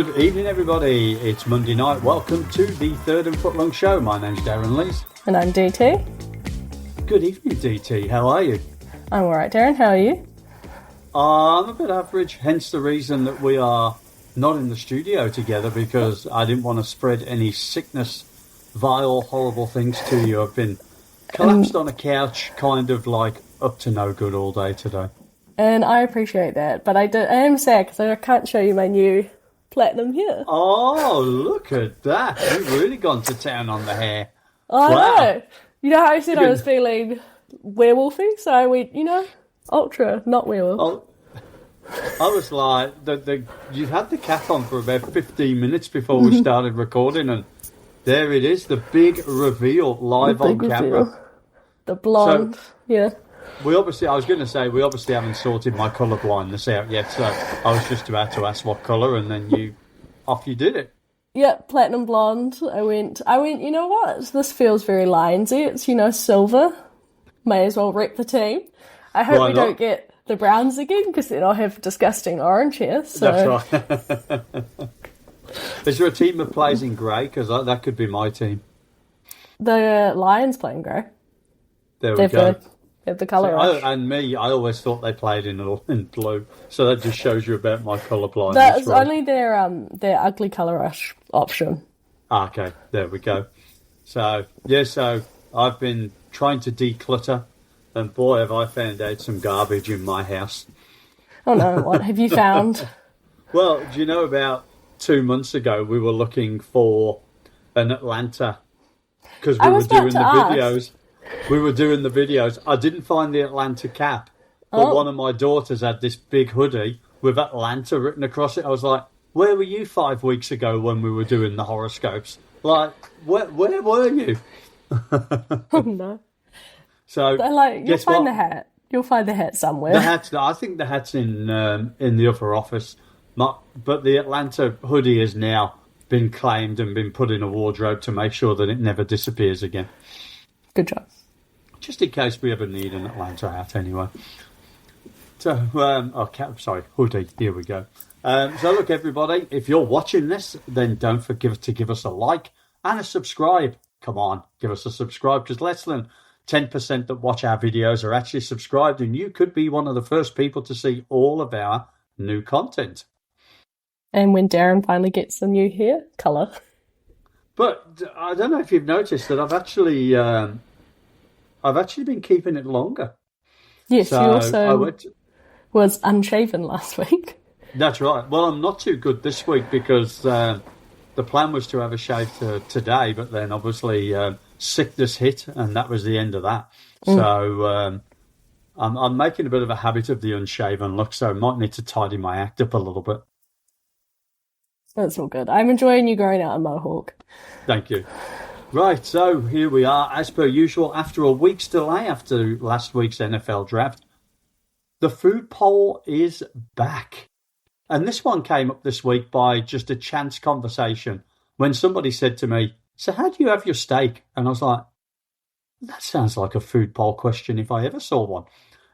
Good evening, everybody. It's Monday night. Welcome to the Third and Footlong show. My name's Darran Lees. And I'm DT. Good evening, DT. How are you? I'm alright, Darran. How are you? I'm a bit average, hence the reason that we are not in the studio together, because I didn't want to spread any sickness, vile, horrible things to you. I've been collapsed on a couch, kind of like up to no good all day today. And I appreciate that, but I am sad because I can't show you my new platinum hair. Oh, look at that. You've really gone to town on the hair. I know. You know how I said I was feeling werewolfy? So I went, ultra, not werewolf. Oh, I was like, you had the cap on for about 15 minutes before we started recording, and there it is, the big reveal live on camera. The blonde, yeah. We obviously haven't sorted my colour blindness out yet, so I was just about to ask what colour, and then you did it. Yeah, platinum blonde. I went, you know what? This feels very Lionsy. It's, silver. May as well rep the team. I hope we don't get the browns again, because then I'll have disgusting orange hair. So. That's right. Is there a team that plays in grey? Because that could be my team. The Lions playing grey. There we go. They have the colour rush. I always thought they played in blue. So that just shows you about my colour blindness. That's right. Only their ugly colour rush option. Okay, there we go. So I've been trying to declutter, and boy, have I found out some garbage in my house. Oh no, what have you found? Well, do you know, about 2 months ago, we were looking for an Atlanta, because we were doing the videos. We were doing the videos. I didn't find the Atlanta cap, but one of my daughters had this big hoodie with Atlanta written across it. I was like, where were you 5 weeks ago when we were doing the horoscopes? Like, where were you? Oh, no. So, you'll find the hat. You'll find the hat somewhere. I think the hat's in the other office. But the Atlanta hoodie has now been claimed and been put in a wardrobe to make sure that it never disappears again. Good job. Just in case we ever need an Atlanta hat, anyway. So, hoodie. Here we go. So, look, everybody, if you're watching this, then don't forget to give us a like and a subscribe. Come on, give us a subscribe, because less than 10% that watch our videos are actually subscribed, and you could be one of the first people to see all of our new content. And when Darran finally gets the new hair colour. But I don't know if you've noticed that I've actually been keeping it longer. Yes, so you also was unshaven last week. That's right. Well, I'm not too good this week, because the plan was to have a shave today, but then obviously sickness hit, and that was the end of that. So I'm making a bit of a habit of the unshaven look, so I might need to tidy my act up a little bit. That's all good. I'm enjoying you growing out a mohawk. Thank you. Right, so here we are, as per usual, after a week's delay after last week's NFL draft. The food poll is back. And this one came up this week by just a chance conversation when somebody said to me, so how do you have your steak? And I was like, that sounds like a food poll question if I ever saw one.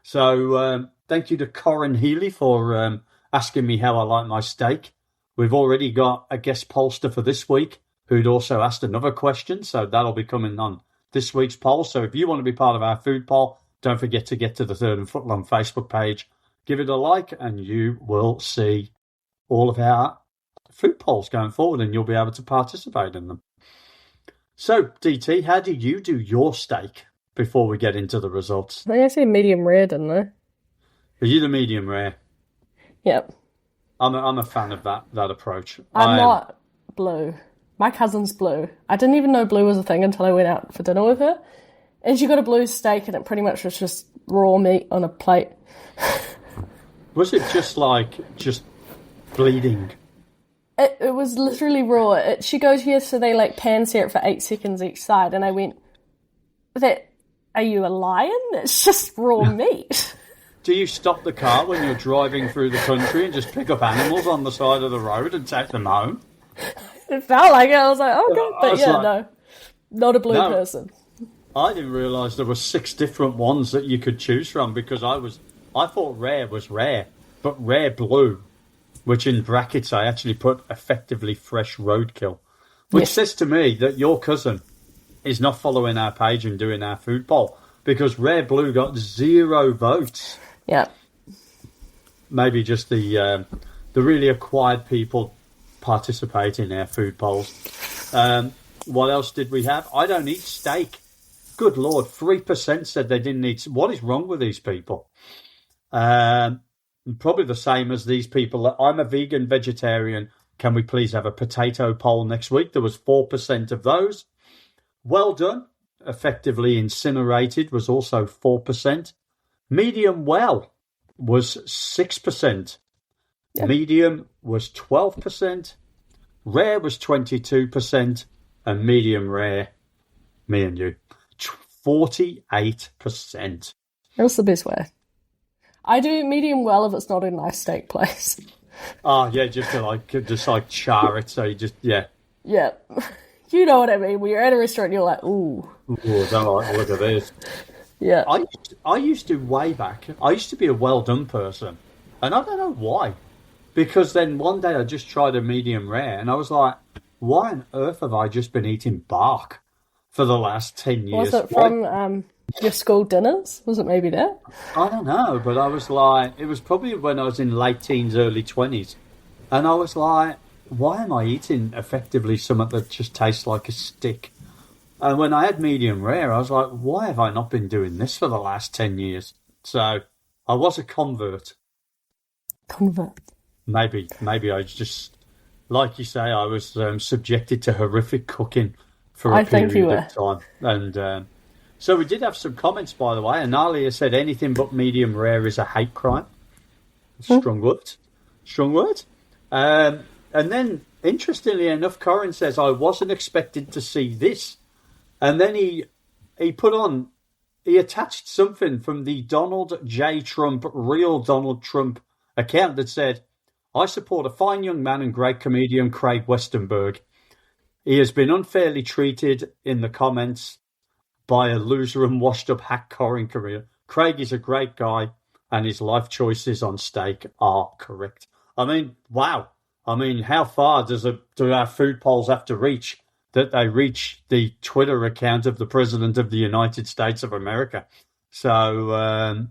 So thank you to Corin Healy for asking me how I like my steak. We've already got a guest pollster for this week who'd also asked another question, so that'll be coming on this week's poll. So if you want to be part of our food poll, don't forget to get to the Third and Footlong Facebook page, give it a like, and you will see all of our food polls going forward, and you'll be able to participate in them. So, DT, how do you do your steak before we get into the results? I think I said medium rare, didn't I? Are you the medium rare? Yep. I'm a fan of that approach. I'm not blue. My cousin's blue. I didn't even know blue was a thing until I went out for dinner with her. And she got a blue steak, and it pretty much was just raw meat on a plate. Was it just bleeding? It was literally raw. She goes, here, so they pan sear it for 8 seconds each side. And I went, are you a lion? It's just raw meat. Do you stop the car when you're driving through the country and just pick up animals on the side of the road and take them home? It felt like it. I was like, oh, God. But no. Not a blue person. I didn't realise there were 6 different ones that you could choose from, because I thought rare was rare, but rare blue which in brackets I actually put effectively fresh roadkill, which says to me that your cousin is not following our page and doing our food poll, because Rare Blue got 0 votes. Yeah. Maybe just the really acquired people participate in our food polls. What else did we have? I don't eat steak. Good Lord, 3% said they didn't eat. What is wrong with these people? Probably the same as these people. I'm a vegan vegetarian. Can we please have a potato poll next week? There was 4% of those. Well done. Effectively incinerated was also 4%. Medium well was 6%. Yep. Medium was 12%. Rare was 22%. And medium rare, me and you, 48%. That's the best way. I do medium well if it's not a nice steak place. Oh, yeah, just to char it, so you just, yeah. Yeah. You know what I mean. When you're at a restaurant and you're like, ooh. Ooh, I don't like the look of this. Yeah. I used to, way back, I used to be a well-done person. And I don't know why. Because then one day I just tried a medium rare, and I was like, why on earth have I just been eating bark for the last 10 years? Was it from your school dinners? Was it maybe that? I don't know, but I was like, it was probably when I was in late teens, early 20s. And I was like, why am I eating effectively something that just tastes like a stick? And when I had medium rare, I was like, why have I not been doing this for the last 10 years? So I was a convert. Maybe I just, like you say, I was subjected to horrific cooking for a period of time. And so we did have some comments, by the way. Analia said anything but medium rare is a hate crime. Strong word. And then, interestingly enough, Corin says, I wasn't expected to see this. And then he attached something from the Donald J. Trump, real Donald Trump account that said, I support a fine young man and great comedian, Craig Westenberg. He has been unfairly treated in the comments by a loser and washed-up hack Corin career. Craig is a great guy, and his life choices on steak are correct. I mean, wow. I mean, how far do our food polls have to reach that they reach the Twitter account of the President of the United States of America? So,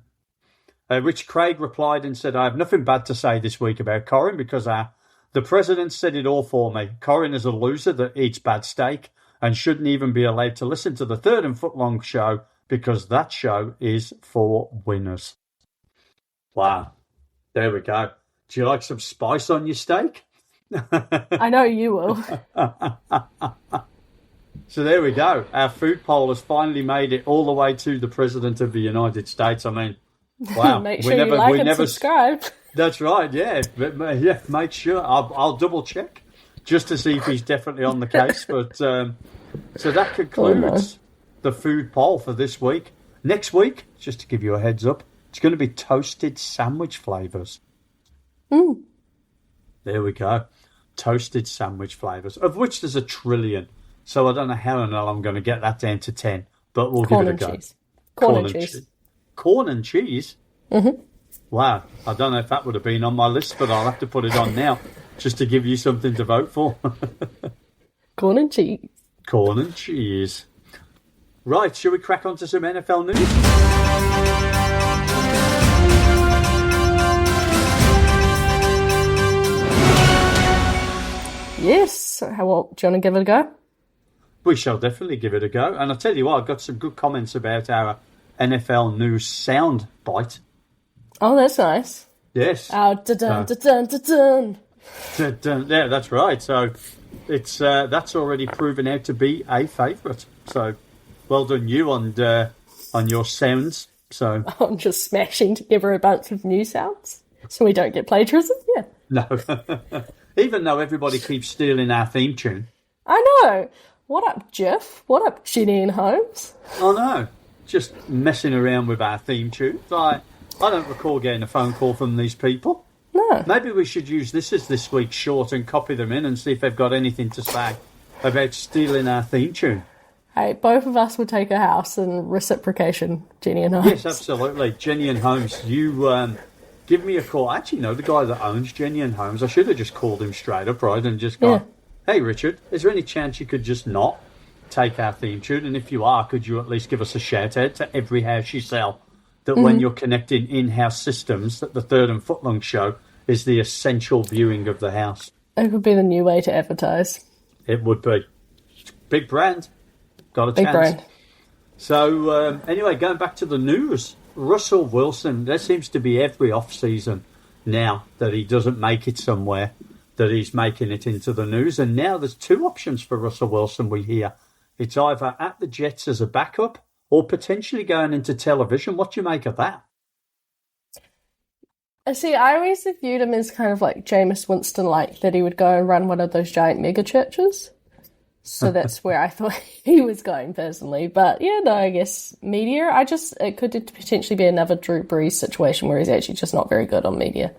which Craig replied and said, I have nothing bad to say this week about Corin because the President said it all for me. Corin is a loser that eats bad steak and shouldn't even be allowed to listen to the Third and Footlong show because that show is for winners. Wow. There we go. Do you like some spice on your steak? I know you will. So there we go. Our food poll has finally made it all the way to the President of the United States. I mean, wow. Make sure you like and subscribe. That's right, yeah. Yeah, make sure. I'll double check just to see if he's definitely on the case. But so that concludes the food poll for this week. Next week, just to give you a heads up, it's going to be toasted sandwich flavours. Mm. There we go. Toasted sandwich flavours, of which there's a trillion. So I don't know how and how I'm going to get that down to 10, but we'll give it a go. Corn and cheese. Corn and cheese? Mm-hmm. Wow. I don't know if that would have been on my list, but I'll have to put it on now just to give you something to vote for. Corn and cheese. Corn and cheese. Right, shall we crack on to some NFL news? Yes. So do you want to give it a go? We shall definitely give it a go. And I'll tell you what, I've got some good comments about our NFL news sound bite. Oh, that's nice. Yes. Oh, da-dun, da-dun, da-dun. Yeah, that's right. So it's that's already proven out to be a favourite. So well done you on your sounds. So I'm just smashing together a bunch of new sounds so we don't get plagiarism. Yeah. No. Even though everybody keeps stealing our theme tune. I know. What up, Jeff? What up, Ginny and Holmes? I know. Just messing around with our theme tune. Like, I don't recall getting a phone call from these people. No. Maybe we should use this as this week's short and copy them in and see if they've got anything to say about stealing our theme tune. Hey, both of us would take a house in reciprocation, Jenny and Holmes. Yes, absolutely. Jenny and Holmes, you give me a call. Actually, no, the guy that owns Genuine Homes, I should have just called him straight up, right, and just gone, hey, Richard, is there any chance you could just not take our theme tune? And if you are, could you at least give us a shout-out to every house you sell that when you're connecting in-house systems, that the Third and Footlong show is the essential viewing of the house? It would be the new way to advertise. It would be. Big brand. Got a Big chance. Brand. So, anyway, going back to the news, Russell Wilson, there seems to be every off-season now that he doesn't make it somewhere, that he's making it into the news. And now there's two options for Russell Wilson, we hear. It's either at the Jets as a backup or potentially going into television. What do you make of that? See, I always viewed him as kind of like Jameis Winston, like that he would go and run one of those giant mega churches. So that's where I thought he was going personally. But yeah, no, I guess media, it could potentially be another Drew Brees situation where he's actually just not very good on media.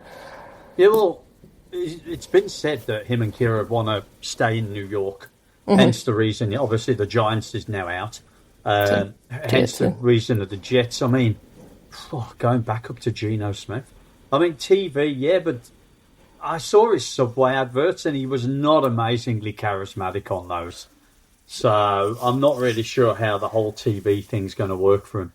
Yeah, well, it's been said that him and Kira want to stay in New York. Hence the reason, obviously, the Giants is now out. Hence the reason of the Jets. I mean, going back up to Geno Smith. I mean, TV, yeah, but I saw his Subway adverts and he was not amazingly charismatic on those. So I'm not really sure how the whole TV thing's going to work for him.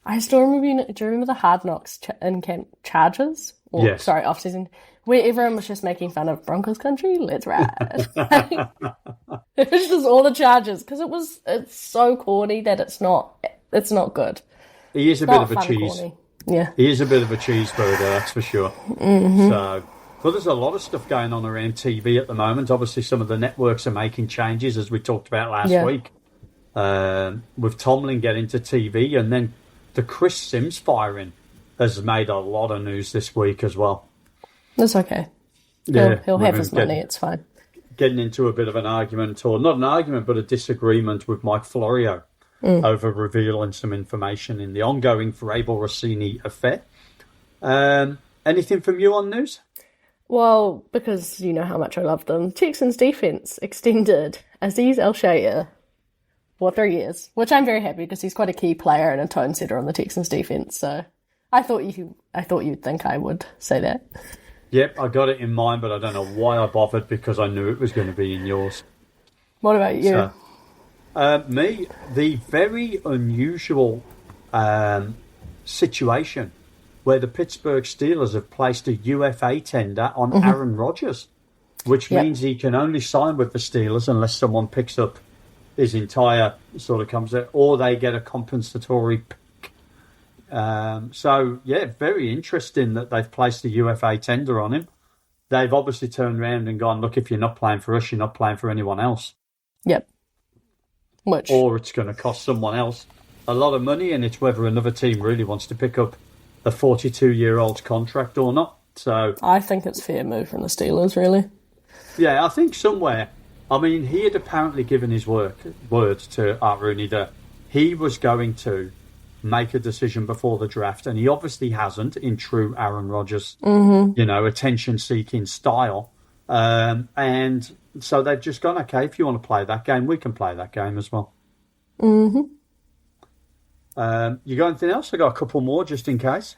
I still remember, do you remember the Hard Knocks in camp Chargers? Yes. Sorry, off-season. Where everyone was just making fun of Broncos country. Let's ride. It was just all the Chargers because it's so corny that it's not good. He is a bit of a cheese. Corny. Yeah. He is a bit of a cheeseburger, that's for sure. So, well, there's a lot of stuff going on around TV at the moment. Obviously, some of the networks are making changes, as we talked about last week. With Tomlin getting to TV, and then the Chris Sims firing has made a lot of news this week as well. That's okay. He'll have his money, it's fine. Getting into a bit of an argument, or not an argument, but a disagreement with Mike Florio over revealing some information in the ongoing Vrabel Rossini affair. Anything from you on news? Well, because you know how much I love them, Texans defense extended Azeez Al-Shaair for 3 years, which I'm very happy because he's quite a key player and a tone setter on the Texans defense. So I thought you'd think I would say that. Yep, I got it in mind, but I don't know why I bothered because I knew it was going to be in yours. What about you? So, me, the very unusual situation where the Pittsburgh Steelers have placed a UFA tender on Aaron Rodgers, which means he can only sign with the Steelers unless someone picks up his entire sort of comes out, or they get a compensatory pick. So, yeah, very interesting that they've placed a UFA tender on him. They've obviously turned around and gone, look, if you're not playing for us, you're not playing for anyone else. Yep. Or it's going to cost someone else a lot of money, and it's whether another team really wants to pick up a 42-year-old's contract or not. So I think it's a fair move from the Steelers, really. Yeah, I think somewhere. I mean, he had apparently given his word to Art Rooney that he was going to make a decision before the draft, and he obviously hasn't in true Aaron Rodgers, attention-seeking style. And so they've just gone, okay, if you want to play that game, we can play that game as well. You got anything else? I got a couple more just in case.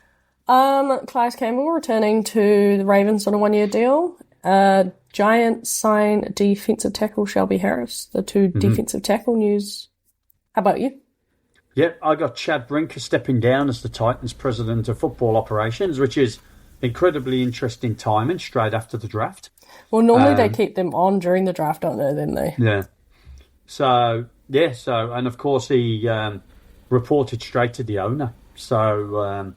Calais Campbell returning to the Ravens on a 1-year deal. Giants sign defensive tackle Shelby Harris. The two defensive tackle news. How about you? Yep, I got Chad Brinker stepping down as the Titans president of football operations, which is incredibly interesting timing straight after the draft. Well, normally they keep them on during the draft, don't they? Then they. Yeah. So and of course he reported straight to the owner. So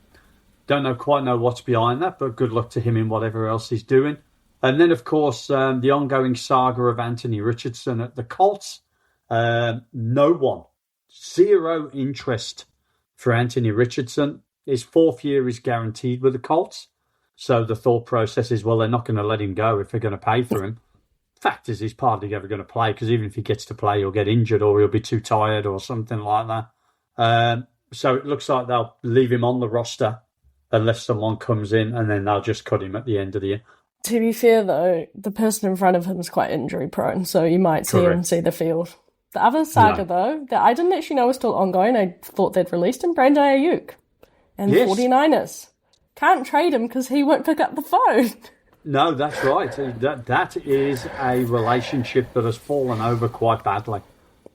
don't quite know what's behind that, but good luck to him in whatever else he's doing. And then, of course, the ongoing saga of Anthony Richardson at the Colts. No one. Zero interest for Anthony Richardson. His 4th year is guaranteed with the Colts. So the thought process is, well, they're not going to let him go if they're going to pay for him. Fact is, he's hardly ever going to play because even if he gets to play, he'll get injured or he'll be too tired or something like that. So it looks like they'll leave him on the roster unless someone comes in and then they'll just cut him at the end of the year. To be fair, though, the person in front of him is quite injury-prone, so you might see him see the field. The other saga, though, that I didn't actually know was still ongoing, I thought they'd released him, Brandon Ayuk and the 49ers. can't trade him because he won't pick up the phone. No, that's right. That is a relationship that has fallen over quite badly.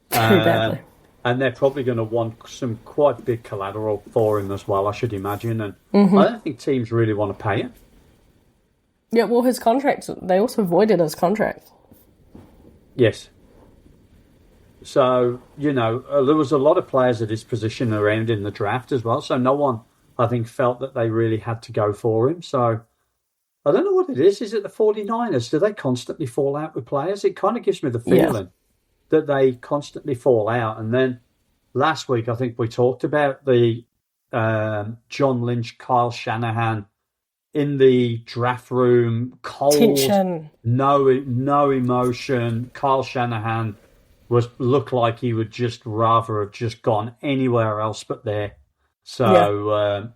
Very badly. And they're probably going to want some quite big collateral for him as well, I should imagine. And I don't think teams really want to pay him. Yeah, well, his contract, they also voided his contract. Yes. So, there was a lot of players at his position around in the draft as well. So no one, I think, felt that they really had to go for him. So I don't know what it is. Is it the 49ers? Do they constantly fall out with players? It kind of gives me the feeling that they constantly fall out. And then last week, I think we talked about the John Lynch, Kyle Shanahan in the draft room, cold, tension, no emotion. Kyle Shanahan looked like he would just rather have just gone anywhere else but there. So,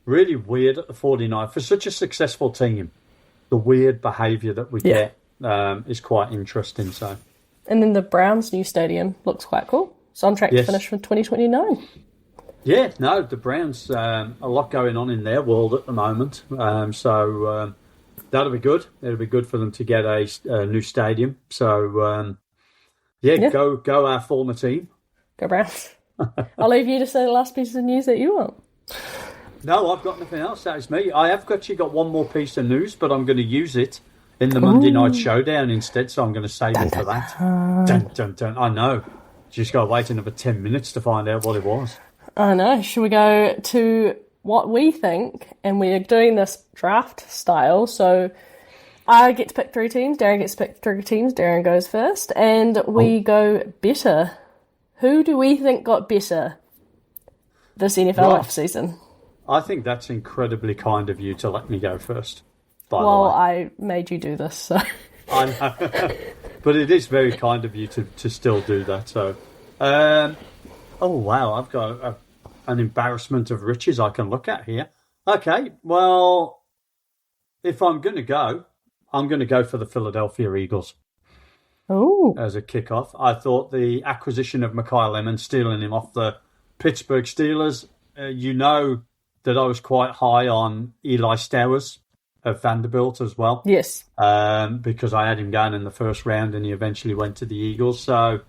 really weird at the 49ers. For such a successful team, the weird behaviour that we get is quite interesting. So, and then the Browns' new stadium looks quite cool. It's on track to finish for 2029. Yeah, no, the Browns, a lot going on in their world at the moment. So that'll be good. It'll be good for them to get a new stadium. So, go our former team. Go Browns. I'll leave you to say the last piece of news that you want. No, I've got nothing else. That is me. I have actually got one more piece of news, but I'm going to use it in the Monday Night Showdown instead, so I'm going to save it for that. Dun, dun, dun. I know. Just got to wait another 10 minutes to find out what it was. I know. Should we go to what we think? And we're doing this draft style, so I get to pick 3 teams, Darran gets to pick 3 teams, Darran goes first, and we go better. Who do we think got better this NFL offseason? I think that's incredibly kind of you to let me go first, by the way. Well, I made you do this, so... I know. But it is very kind of you to still do that, so... oh, wow, I've got an embarrassment of riches I can look at here. Okay, well, if I'm going to go, I'm going to go for the Philadelphia Eagles. Oh. As a kickoff. I thought the acquisition of Mekhi Lemon, stealing him off the Pittsburgh Steelers, that I was quite high on Eli Stowers of Vanderbilt as well. Yes. Because I had him going in the first round and he eventually went to the Eagles. So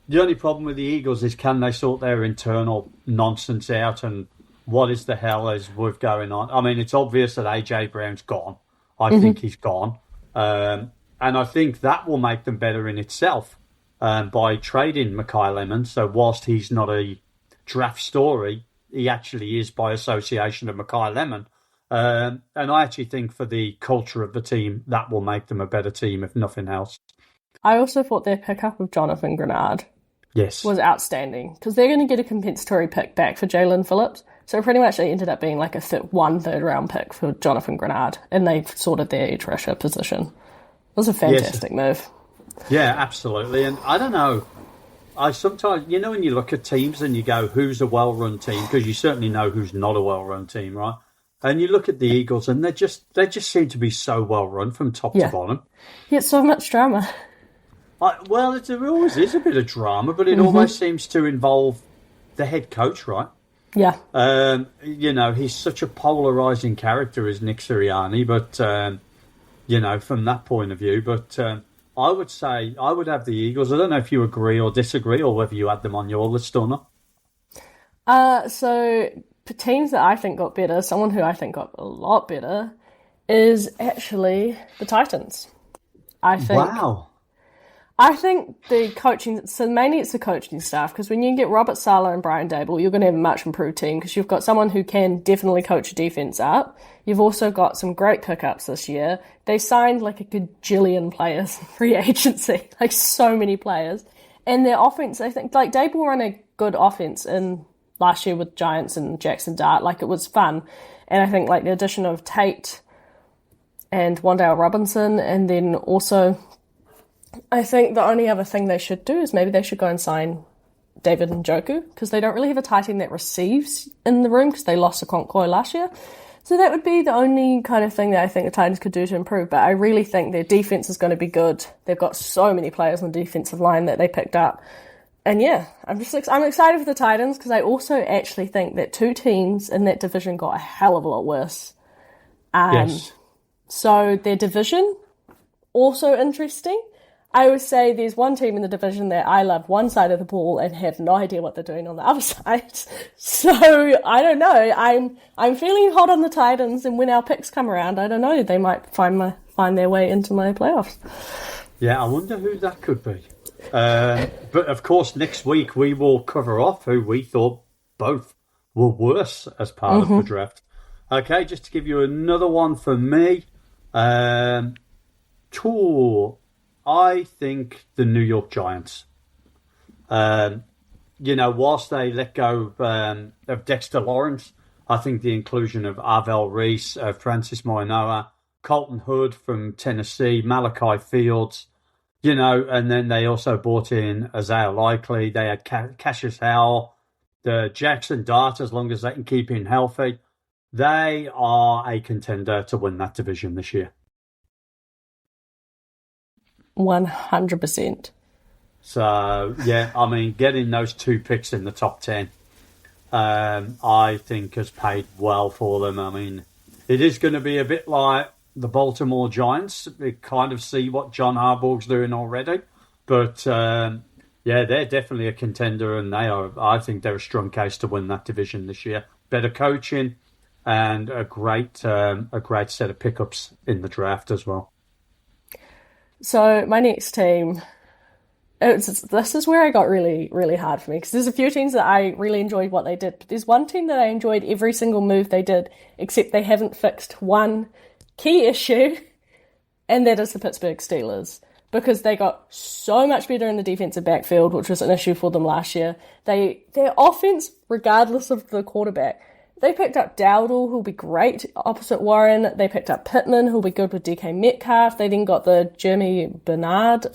the only problem with the Eagles is, can they sort their internal nonsense out, and what is the hell is with going on? I mean, it's obvious that A.J. Brown's gone. I think he's gone. And I think that will make them better in itself by trading Mekhi Lemon. So whilst he's not a draft story, he actually is by association of Mekhi Lemon. And I actually think for the culture of the team, that will make them a better team, if nothing else. I also thought their pickup of Jonathan Grenard was outstanding, because they're going to get a compensatory pick back for Jalen Phillips. So pretty much they ended up being like a third-round pick for Jonathan Grenard, and they sorted their edge rusher position. It was a fantastic move. Yeah, absolutely. And I don't know, I sometimes, when you look at teams and you go, who's a well-run team? Because you certainly know who's not a well-run team, right? And you look at the Eagles and they just seem to be so well-run from top to bottom. Yeah, so much drama. Well, there always is a bit of drama, but it almost seems to involve the head coach, right? Yeah. He's such a polarising character as Nick Sirianni, but, from that point of view. But I would say I would have the Eagles. I don't know if you agree or disagree, or whether you had them on your list or not. So teams that I think got better, someone who I think got a lot better, is actually the Titans. I think. Wow. I think the coaching, so mainly it's the coaching staff, because when you get Robert Saleh and Brian Dable, you're going to have a much improved team, because you've got someone who can definitely coach a defense up. You've also got some great pickups this year. They signed like a gajillion players in free agency, like so many players. And their offense, I think, like Dable ran a good offense in last year with Giants and Jackson Dart, like it was fun. And I think like the addition of Tate and Wan'Dale Robinson, and then also I think the only other thing they should do is maybe they should go and sign David Njoku, because they don't really have a tight end that receives in the room, because they lost Okonkwo last year. So that would be the only kind of thing that I think the Titans could do to improve. But I really think their defense is going to be good. They've got so many players on the defensive line that they picked up. And yeah, I'm excited for the Titans because I also actually think that two teams in that division got a hell of a lot worse. Yes. So their division, also interesting. I would say there's one team in the division that I love one side of the ball and have no idea what they're doing on the other side. So I don't know. I'm feeling hot on the Titans, and when our picks come around, I don't know, they might find their way into my playoffs. Yeah, I wonder who that could be. But of course, next week we will cover off who we thought both were worse as part of the draft. Okay, just to give you another one for me. I think the New York Giants. Whilst they let go of Dexter Lawrence, I think the inclusion of Arvell Reese, Francis Moinoa, Colton Hood from Tennessee, Malachi Fields, and then they also brought in Isaiah Likely. They had Cassius Howell, the Jackson Dart, as long as they can keep him healthy. They are a contender to win that division this year. 100%. So, yeah, I mean, getting those two picks in the top 10, I think has paid well for them. I mean, it is going to be a bit like the Baltimore Giants. We kind of see what John Harbaugh's doing already. But, yeah, they're definitely a contender, and I think they're a strong case to win that division this year. Better coaching and a great set of pickups in the draft as well. So my next team, this is where I got really, really hard for me, because there's a few teams that I really enjoyed what they did. But there's one team that I enjoyed every single move they did, except they haven't fixed one key issue, and that is the Pittsburgh Steelers. Because they got so much better in the defensive backfield, which was an issue for them last year. Their offense, regardless of the quarterback, they picked up Dowdle, who'll be great opposite Warren. They picked up Pittman, who'll be good with DK Metcalf. They then got the Jeremy Bernard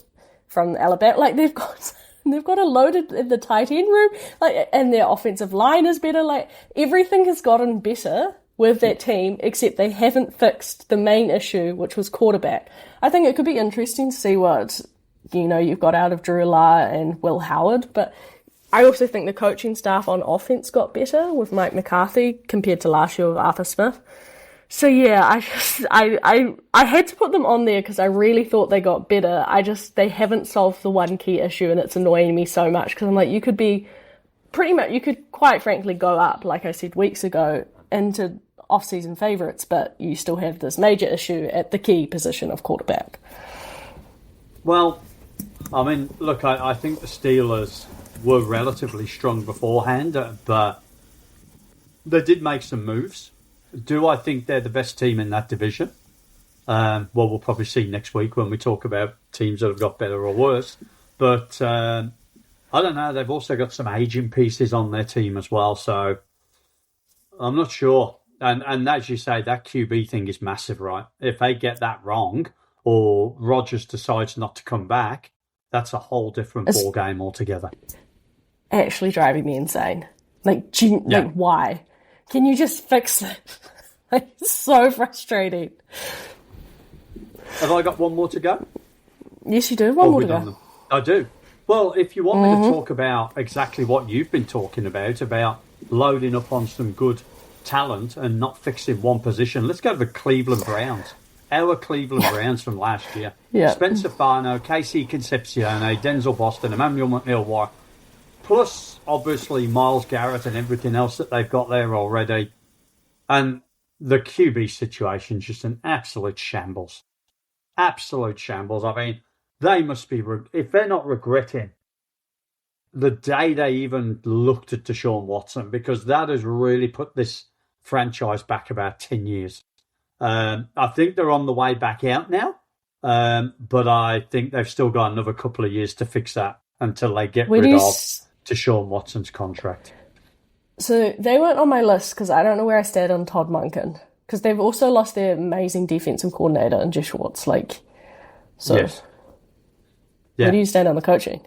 from Alabama. Like, they've got a loaded in the tight end room. Like, and their offensive line is better. Like, everything has gotten better with that team, except they haven't fixed the main issue, which was quarterback. I think it could be interesting to see what, you've got out of Drew Lahr and Will Howard, but I also think the coaching staff on offense got better with Mike McCarthy compared to last year with Arthur Smith. So yeah, I had to put them on there because I really thought they got better. They haven't solved the one key issue, and it's annoying me so much because I'm like, you could quite frankly go up, like I said weeks ago, into off-season favourites, but you still have this major issue at the key position of quarterback. Well, I mean, look, I think the Steelers were relatively strong beforehand, but they did make some moves. Do I think they're the best team in that division? Well, we'll probably see next week when we talk about teams that have got better or worse. But I don't know. They've also got some aging pieces on their team as well, so I'm not sure. And as you say, that QB thing is massive, right? If they get that wrong, or Rodgers decides not to come back, that's a whole different ball game altogether. Actually driving me insane. Like, why? Can you just fix it? Like, it's so frustrating. Have I got one more to go? Yes, you do. One more to go. I do. Well, if you want me to talk about exactly what you've been talking about loading up on some good talent and not fixing one position, let's go to the Cleveland Browns. Our Cleveland Browns from last year. Yeah. Spencer Farno, Casey Concepcione, Denzel Boston, Emmanuel McNeil, plus obviously Myles Garrett and everything else that they've got there already. And the QB situation is just an absolute shambles. Absolute shambles. I mean, they must be, if they're not regretting the day they even looked at Deshaun Watson, because that has really put this franchise back about 10 years. I think they're on the way back out now, but I think they've still got another couple of years to fix that until they get rid of Deshaun Watson's contract. So they weren't on my list because I don't know where I stand on Todd Monken, because they've also lost their amazing defensive coordinator in Jeff Schwartz. Yes. Yeah. Where do you stand on the coaching?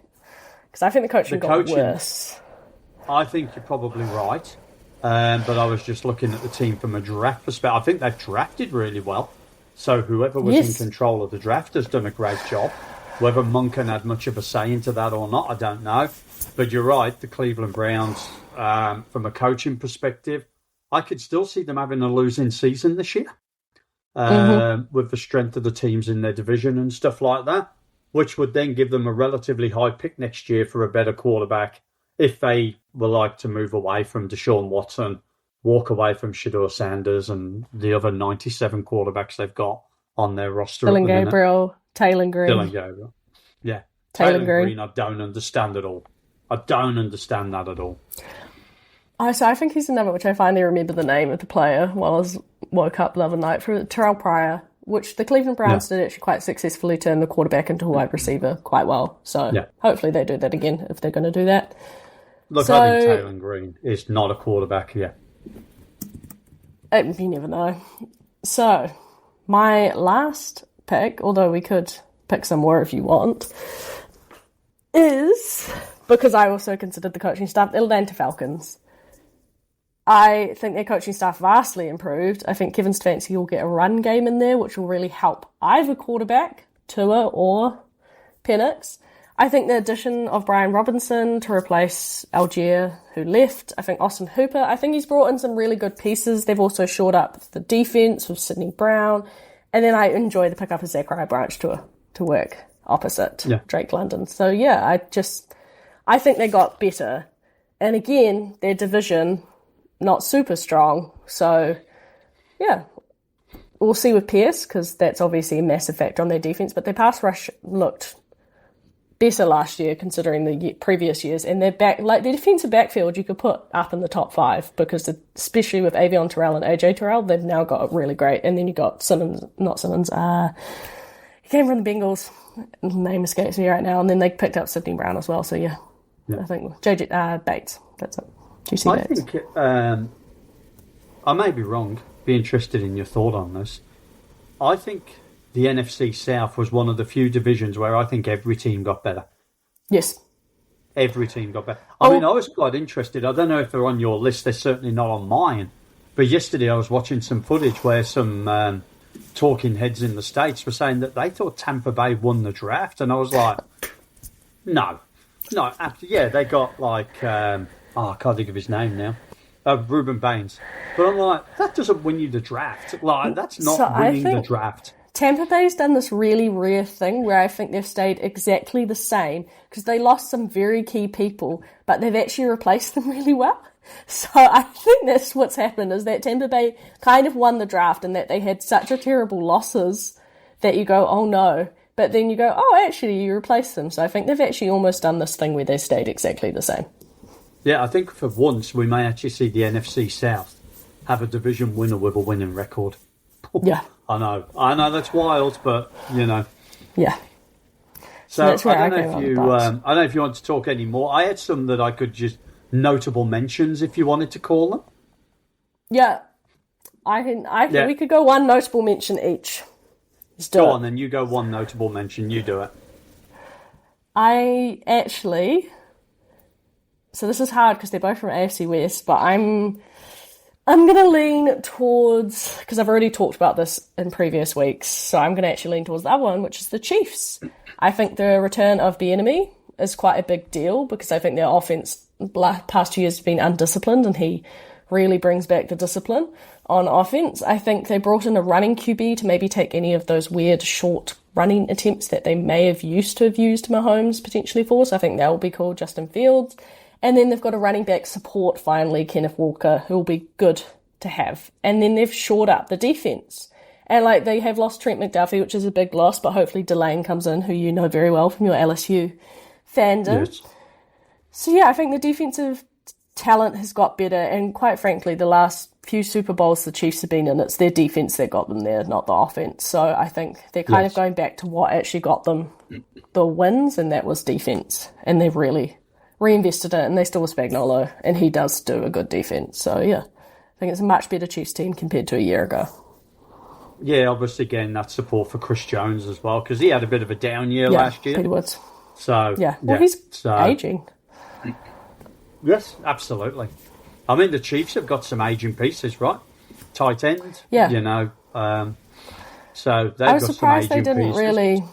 Because I think the coaching got worse. I think you're probably right. But I was just looking at the team from a draft perspective. I think they've drafted really well. So whoever was in control of the draft has done a great job. Whether Monken had much of a say into that or not, I don't know. But you're right, the Cleveland Browns, from a coaching perspective, I could still see them having a losing season this year with the strength of the teams in their division and stuff like that, which would then give them a relatively high pick next year for a better quarterback if they were like to move away from Deshaun Watson, walk away from Shedeur Sanders and the other 97 quarterbacks they've got on their roster. Dylan Gabriel, Taylor Green. Dylan Gabriel. Yeah. Taylor Green, I don't understand at all. I don't understand that at all. So I think he's another, which I finally remember the name of the player while I woke up the other night, for Terrell Pryor, which the Cleveland Browns did actually quite successfully turn the quarterback into a wide receiver quite well. So hopefully they do that again if they're going to do that. Look, I think Taylor Green is not a quarterback yet. You never know. So, my last pick, although we could pick some more if you want, is, because I also considered the coaching staff, the Atlanta Falcons. I think their coaching staff vastly improved. I think Kevin Stefanski will get a run game in there, which will really help either quarterback, Tua or Penix. I think the addition of Brian Robinson to replace Algier, who left, I think Austin Hooper, I think he's brought in some really good pieces. They've also shored up the defense with Sidney Brown. And then I enjoy the pickup of Zachariah Branch to work opposite Drake London. So, I think they got better. And again, their division, not super strong. So, we'll see with Pierce, because that's obviously a massive factor on their defense. But their pass rush looked better last year, considering the previous years. And their defensive backfield, you could put up in the top 5, because especially with Avion Terrell and AJ Terrell, they've now got really great. And then you got he came from the Bengals. His name escapes me right now. And then they picked up Sidney Brown as well. So I think JJ Bates. That's it. I think I may be wrong. Be interested in your thought on this. I think the NFC South was one of the few divisions where I think every team got better. Yes. Every team got better. I mean, I was quite interested. I don't know if they're on your list. They're certainly not on mine. But yesterday I was watching some footage where some talking heads in the States were saying that they thought Tampa Bay won the draft. And I was like, no. They got like, I can't think of his name now. Ruben Baines. But I'm like, that doesn't win you the draft. Like, that's not winning the draft. Tampa Bay's done this really rare thing where I think they've stayed exactly the same, because they lost some very key people, but they've actually replaced them really well. So I think that's what's happened, is that Tampa Bay kind of won the draft, and that they had such a terrible losses that you go, oh no. But then you go, oh, actually, you replaced them. So I think they've actually almost done this thing where they stayed exactly the same. Yeah, I think for once we may actually see the NFC South have a division winner with a winning record. Yeah. I know that's wild, but Yeah. So I don't know if you want to talk any more. I had some that I could just notable mentions, if you wanted to call them. Yeah. I think we could go one notable mention each. Go on, then you go one notable mention. You do it. So this is hard because they're both from AFC West, but I'm going to lean towards, because I've already talked about this in previous weeks, so I'm going to actually lean towards that one, which is the Chiefs. I think the return of Bieniemy is quite a big deal, because I think their offense past 2 years has been undisciplined, and he really brings back the discipline on offense. I think they brought in a running QB to maybe take any of those weird short running attempts that they may have used Mahomes potentially for, so I think that will be cool. Justin Fields. And then they've got a running back support, finally, Kenneth Walker, who will be good to have. And then they've shored up the defense. And, they have lost Trent McDuffie, which is a big loss, but hopefully Delane comes in, who you know very well from your LSU fandom. Yes. So, I think the defensive talent has got better. And, quite frankly, the last few Super Bowls the Chiefs have been in, it's their defense that got them there, not the offense. So, I think they're kind of going back to what actually got them the wins, and that was defense. And they've really reinvested it, and they still with Spagnuolo, and he does do a good defense. So, I think it's a much better Chiefs team compared to a year ago. Yeah, obviously, again, that support for Chris Jones as well, because he had a bit of a down year last year. Peter Woods. So, he's aging. Yes, absolutely. I mean, the Chiefs have got some aging pieces, right? Tight end, so they've got some aging pieces. I was surprised they didn't really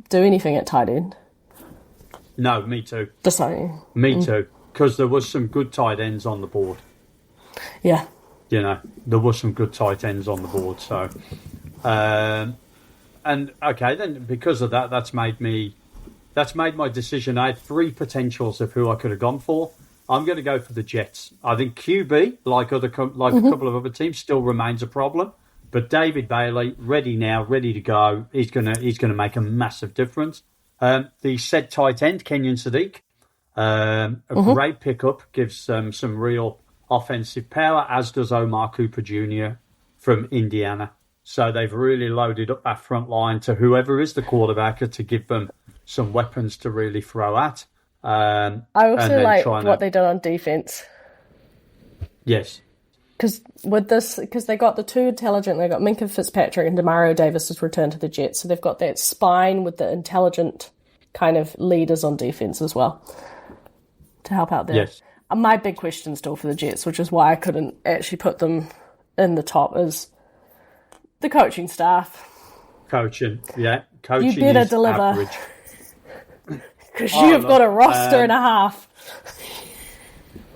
do anything at tight end. No, me too. Just saying. Me too. Because there was some good tight ends on the board. Yeah. You know, there was some good tight ends on the board. So, and okay, then because of that, that's made my decision. I had 3 potentials of who I could have gone for. I'm going to go for the Jets. I think QB, like a couple of other teams, still remains a problem. But David Bailey, ready now, ready to go. He's gonna make a massive difference. The said tight end, Kenyon Sadiq, great pickup, gives some real offensive power, as does Omar Cooper Jr. from Indiana. So they've really loaded up that front line to whoever is the quarterback to give them some weapons to really throw at. I also like what they did on defense. Yes. Because they got the 2 intelligent, they got Minka Fitzpatrick and Demario Davis has returned to the Jets, so they've got that spine with the intelligent kind of leaders on defense as well to help out there. Yes. My big question still for the Jets, which is why I couldn't actually put them in the top, is the coaching staff. Coaching. You better deliver. Because you've got a roster and a half.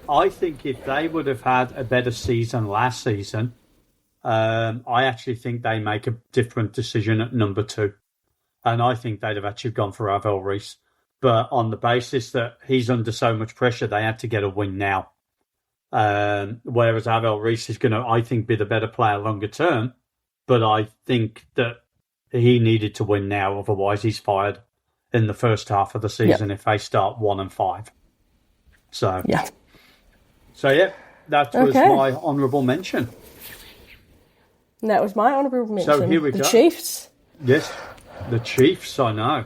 I think if they would have had a better season last season, I actually think they make a different decision at number 2. And I think they'd have actually gone for Avell Reese. But on the basis that he's under so much pressure, they had to get a win now. Whereas Avell Reese is going to, I think, be the better player longer term. But I think that he needed to win now. Otherwise, he's fired in the first half of the season if they start 1-5. So, yeah. That was my honourable mention. And that was my honourable mention. So here we go. The Chiefs. Yes, the Chiefs, I know.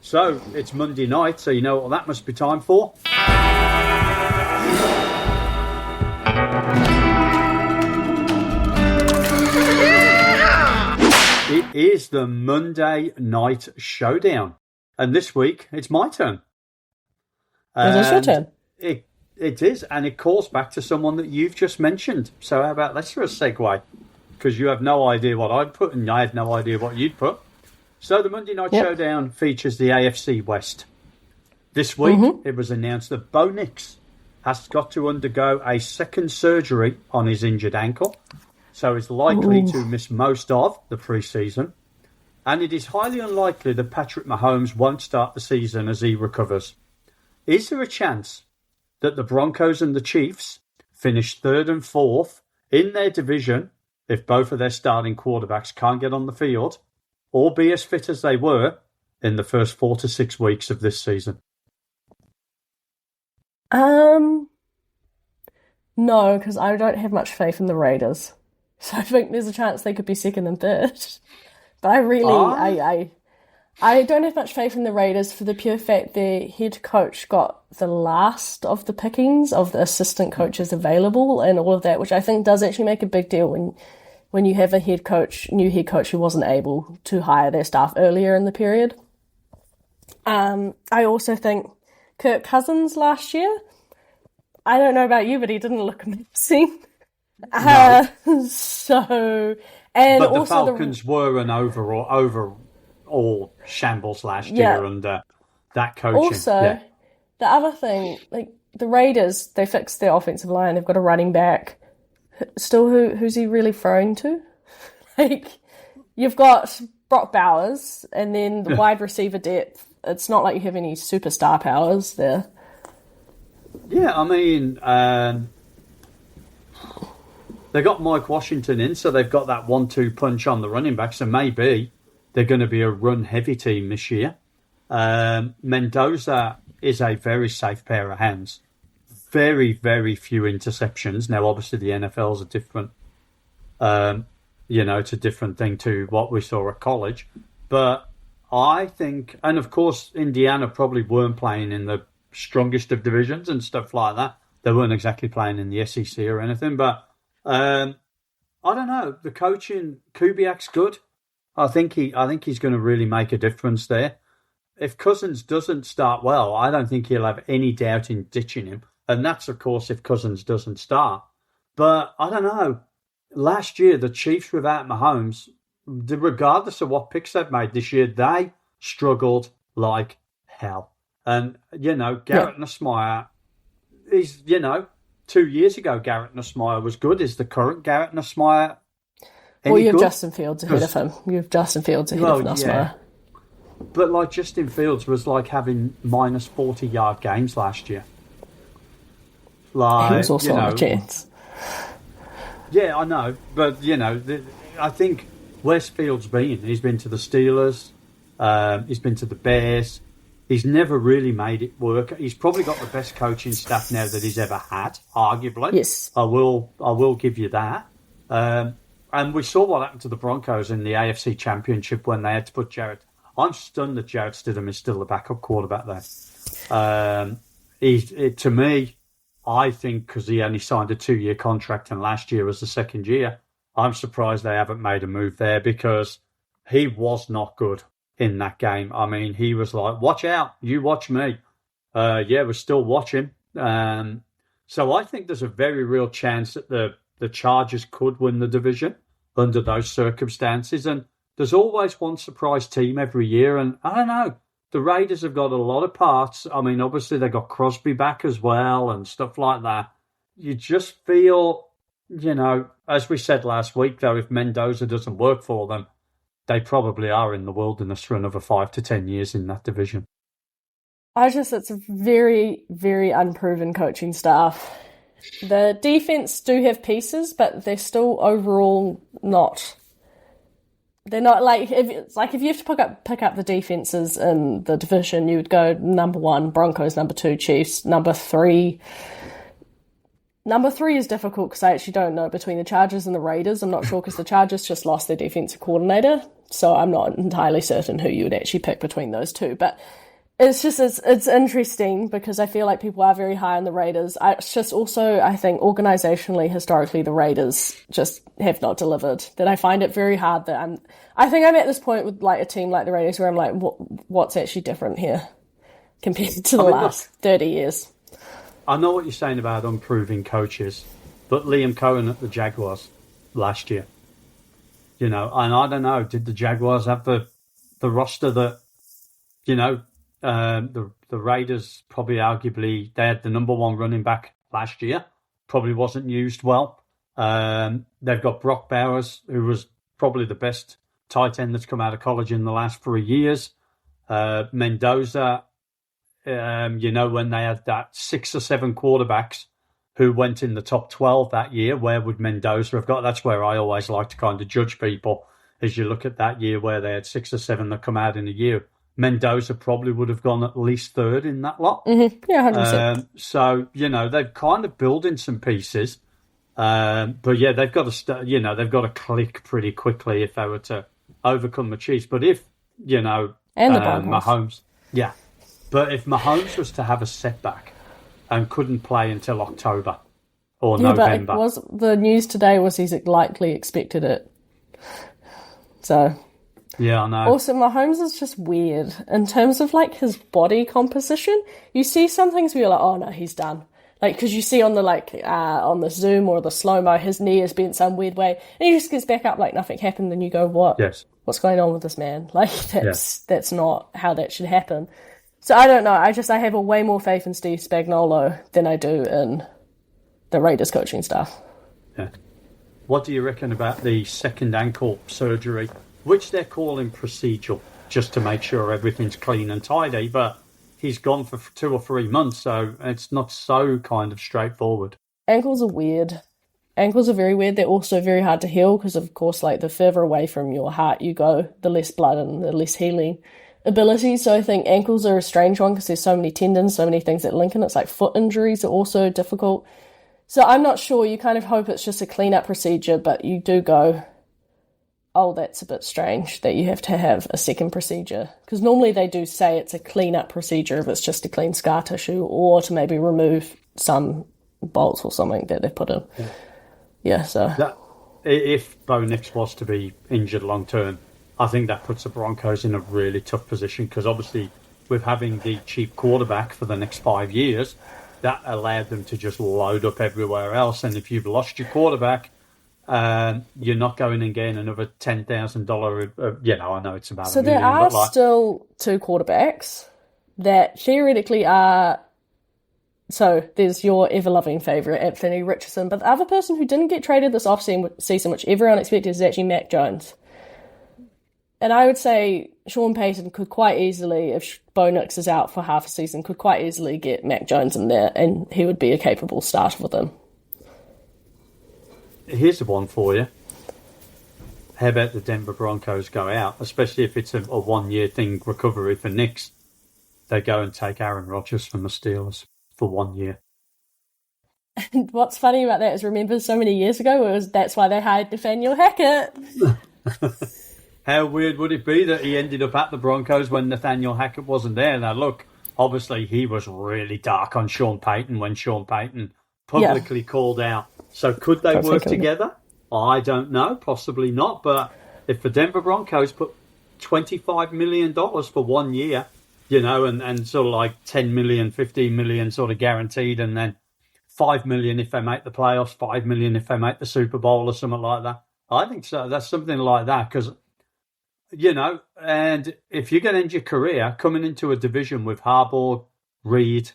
So it's Monday night, so you know what that must be time for? It is the Monday Night Showdown. And this week, it's my turn. It is your turn. It is, and it calls back to someone that you've just mentioned. So how about let's do a segue? Because you have no idea what I'd put, and I had no idea what you'd put. So the Monday Night Showdown features the AFC West. This week, it was announced that Bo Nix has got to undergo a second surgery on his injured ankle, so is likely to miss most of the preseason. And it is highly unlikely that Patrick Mahomes won't start the season as he recovers. Is there a chance that the Broncos and the Chiefs finish 3rd and 4th in their division if both of their starting quarterbacks can't get on the field or be as fit as they were in the first 4 to 6 weeks of this season? No, because I don't have much faith in the Raiders. So I think there's a chance they could be 2nd and 3rd. But I don't have much faith in the Raiders for the pure fact their head coach got the last of the pickings of the assistant coaches available and all of that, which I think does actually make a big deal when you have a new head coach who wasn't able to hire their staff earlier in the period. I also think Kirk Cousins last year, I don't know about you, but he didn't look amazing. No. But the Falcons were an overall shambles last year under that coaching. Also, the other thing, like the Raiders, they fixed their offensive line. They've got a running back. Still, who's he really throwing to? Like, you've got Brock Bowers, and then the wide receiver depth. It's not like you have any superstar powers there. Yeah, I mean, they got Mike Washington in, so they've got that 1-2 punch on the running back. So maybe they're going to be a run-heavy team this year. Mendoza is a very safe pair of hands. Very, very few interceptions. Now, obviously, the NFL's a different, it's a different thing to what we saw at college. But I think, and of course, Indiana probably weren't playing in the strongest of divisions and stuff like that. They weren't exactly playing in the SEC or anything. But I don't know. The coaching, Kubiak's good. I think he's going to really make a difference there. If Cousins doesn't start well, I don't think he'll have any doubt in ditching him. And that's, of course, if Cousins doesn't start. But I don't know. Last year, the Chiefs without Mahomes, regardless of what picks they've made this year, they struggled like hell. And, Garrett Nussmeier is, 2 years ago, Garrett Nussmeier was good. Is the current Garrett Nussmeier any well, you have good? Justin Fields ahead of him. You have Justin Fields ahead of Nussmeier. Yeah. But, like, Justin Fields was like having minus 40-yard games last year. Like, he was also on the Jets. Yeah, I know. But, I think where's Fields been? He's been to the Steelers. He's been to the Bears. He's never really made it work. He's probably got the best coaching staff now that he's ever had, arguably. Yes. I will give you that. And we saw what happened to the Broncos in the AFC Championship when they had to put Jarrett. I'm stunned that Jarrett Stidham is still the backup quarterback there. To me, I think because he only signed a 2-year contract and last year was the second year, I'm surprised they haven't made a move there because he was not good in that game. I mean, he was like, watch out, you watch me. We're still watching. So I think there's a very real chance that the Chargers could win the division under those circumstances. And there's always one surprise team every year. And I don't know, the Raiders have got a lot of parts. I mean, obviously they got Crosby back as well and stuff like that. You just feel, as we said last week, though, if Mendoza doesn't work for them, they probably are in the wilderness for another 5 to 10 years in that division. It's a very, very unproven coaching staff. The defense do have pieces, but they're still overall not. They're not like if you have to pick up the defenses in the division, you would go number 1 Broncos, number 2 Chiefs, number 3. Number 3 is difficult because I actually don't know between the Chargers and the Raiders. I'm not sure because the Chargers just lost their defensive coordinator, so I'm not entirely certain who you would actually pick between those two. But it's interesting because I feel like people are very high on the Raiders. It's just also, I think, organizationally, historically, the Raiders just have not delivered. That I find it very hard that I think I'm at this point with like a team like the Raiders where I'm like, what's actually different here compared to the last 30 years? I know what you're saying about unproven coaches, but Liam Cohen at the Jaguars last year, and I don't know, did the Jaguars have the roster that, the Raiders probably arguably, they had the number 1 running back last year, probably wasn't used well. They've got Brock Bowers, who was probably the best tight end that's come out of college in the last 3 years. Mendoza, when they had that 6 or 7 quarterbacks who went in the top 12 that year, where would Mendoza have got? That's where I always like to kind of judge people, as you look at that year where they had 6 or 7 that come out in a year. Mendoza probably would have gone at least 3rd in that lot. Mm-hmm. Yeah, 100%. So, they're kind of building some pieces. But yeah, they've got to they've got to click pretty quickly if they were to overcome the Chiefs. But if, and the Broncos. Mahomes, but if Mahomes was to have a setback and couldn't play until October or November. But the news today was he's likely expected it. So. Yeah, I know. Also, Mahomes is just weird. In terms of, like, his body composition, you see some things where you're like, oh, no, he's done. Like, because you see on the, on the Zoom or the slow-mo, his knee is bent some weird way, and he just gets back up like nothing happened, and you go, what? Yes. What's going on with this man? Like, that's not how that should happen. So, I don't know. I have a way more faith in Steve Spagnuolo than I do in the Raiders coaching staff. Yeah. What do you reckon about the second ankle surgery, which they're calling procedural, just to make sure everything's clean and tidy, but he's gone for 2 or 3 months, so it's not so kind of straightforward. Ankles are weird. Ankles are very weird. They're also very hard to heal because, of course, like, the further away from your heart you go, the less blood and the less healing ability. So I think ankles are a strange one because there's so many tendons, so many things that link in. It's like foot injuries are also difficult. So I'm not sure. You kind of hope it's just a clean-up procedure, but you do go, oh, that's a bit strange that you have to have a second procedure. Because normally they do say it's a clean-up procedure if it's just to clean scar tissue or to maybe remove some bolts or something that they've put in. Yeah, so... if Bo Nix was to be injured long-term, I think that puts the Broncos in a really tough position because obviously with having the cheap quarterback for the next 5 years, that allowed them to just load up everywhere else. And if you've lost your quarterback... you're not going and getting another $10,000. I know it's about so $1 million. There are still two quarterbacks that theoretically are. So there's your ever-loving favourite, Anthony Richardson, but the other person who didn't get traded this off-season, which everyone expected, is actually Mac Jones. And I would say Sean Payton could quite easily, if Bo Nix is out for half a season, could quite easily get Mac Jones in there, and he would be a capable starter for them. Here's the one for you. How about the Denver Broncos go out, especially if it's a one-year thing recovery for Nix? They go and take Aaron Rodgers from the Steelers for 1 year. And what's funny about that is, remember so many years ago, that's why they hired Nathaniel Hackett. How weird would it be that he ended up at the Broncos when Nathaniel Hackett wasn't there? Now, look, obviously he was really dark on Sean Payton when Sean Payton publicly called out. So could they work together? I don't know. Possibly not. But if the Denver Broncos put $25 million for 1 year, and sort of like 10 million, 15 million sort of guaranteed, and then 5 million if they make the playoffs, 5 million if they make the Super Bowl or something like that. I think so. That's something like that because, and if you're going to end your career coming into a division with Harbaugh, Reed,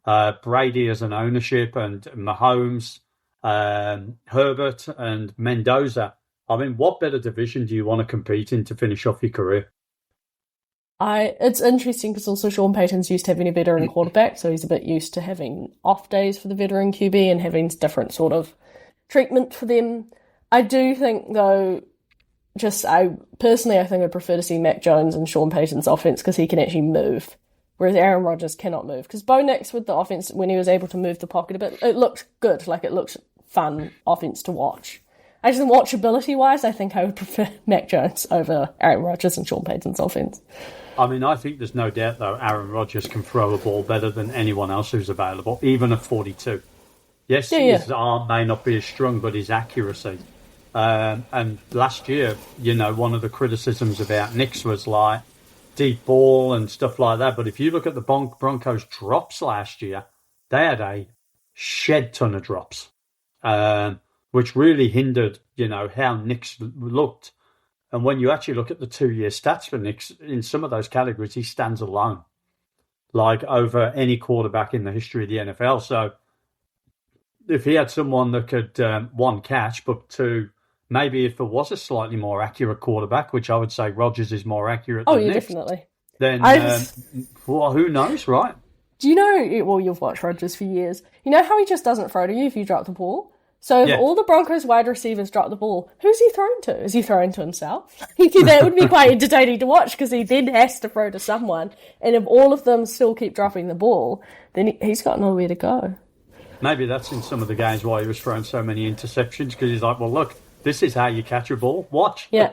Brady as an ownership, and Mahomes, Herbert and Mendoza, I mean, what better division do you want to compete in to finish off your career? It's interesting because also Sean Payton's used to having a veteran quarterback, so he's a bit used to having off days for the veteran QB and having different sort of treatment for them. I do think, though, I think I'd prefer to see Mac Jones and Sean Payton's offense because he can actually move, whereas Aaron Rodgers cannot move. Because Bo Nix with the offense, when he was able to move the pocket a bit, it looked good. Like, it looked fun offense to watch. I just think watchability-wise, I think I would prefer Mac Jones over Aaron Rodgers and Sean Payton's offense. I mean, I think there's no doubt, though, Aaron Rodgers can throw a ball better than anyone else who's available, even at 42. Yes, his arm may not be as strong, but his accuracy. And last year, one of the criticisms about Nix was like deep ball and stuff like that. But if you look at the Broncos' drops last year, they had a shed ton of drops, which really hindered, how Nix looked. And when you actually look at the 2-year stats for Nix, in some of those categories, he stands alone, like over any quarterback in the history of the NFL. So if he had someone that could, one, catch, but two, maybe if there was a slightly more accurate quarterback, which I would say Rodgers is more accurate than Nix, definitely. Then, well, who knows, right? Do you know, well, you've watched Rodgers for years. You know how he just doesn't throw to you if you drop the ball? So if all the Broncos wide receivers drop the ball, who's he throwing to? Is he throwing to himself? That would be quite entertaining to watch because he then has to throw to someone. And if all of them still keep dropping the ball, then he's got nowhere to go. Maybe that's in some of the games why he was throwing so many interceptions because he's like, well, look, this is how you catch a ball. Watch. Yeah.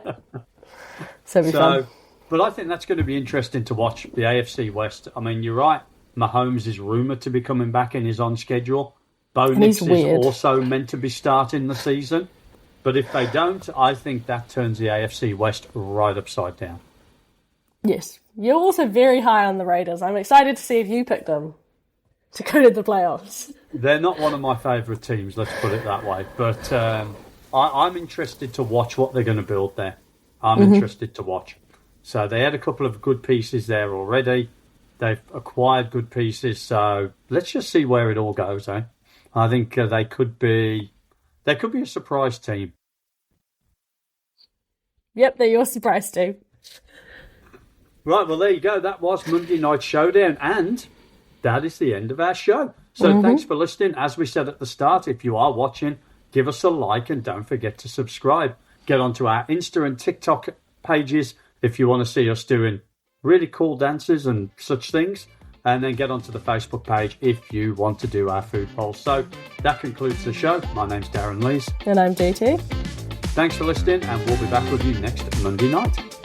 So fun. But I think that's going to be interesting to watch, the AFC West. I mean, you're right. Mahomes is rumoured to be coming back and is on schedule. Bo Nix is also meant to be starting the season. But if they don't, I think that turns the AFC West right upside down. Yes. You're also very high on the Raiders. I'm excited to see if you pick them to go to the playoffs. They're not one of my favourite teams, let's put it that way. But I'm interested to watch what they're going to build there. I'm interested to watch. So they had a couple of good pieces there already. They've acquired good pieces. So let's just see where it all goes, eh? I think they could be a surprise team. Yep, they're your surprise team. Right, well, there you go. That was Monday Night Showdown, and that is the end of our show. So thanks for listening. As we said at the start, if you are watching, give us a like and don't forget to subscribe. Get onto our Insta and TikTok pages if you want to see us doing really cool dances and such things. And then get onto the Facebook page if you want to do our food poll. So that concludes the show. My name's Darran Lees. And I'm DT. Thanks for listening, and we'll be back with you next Monday night.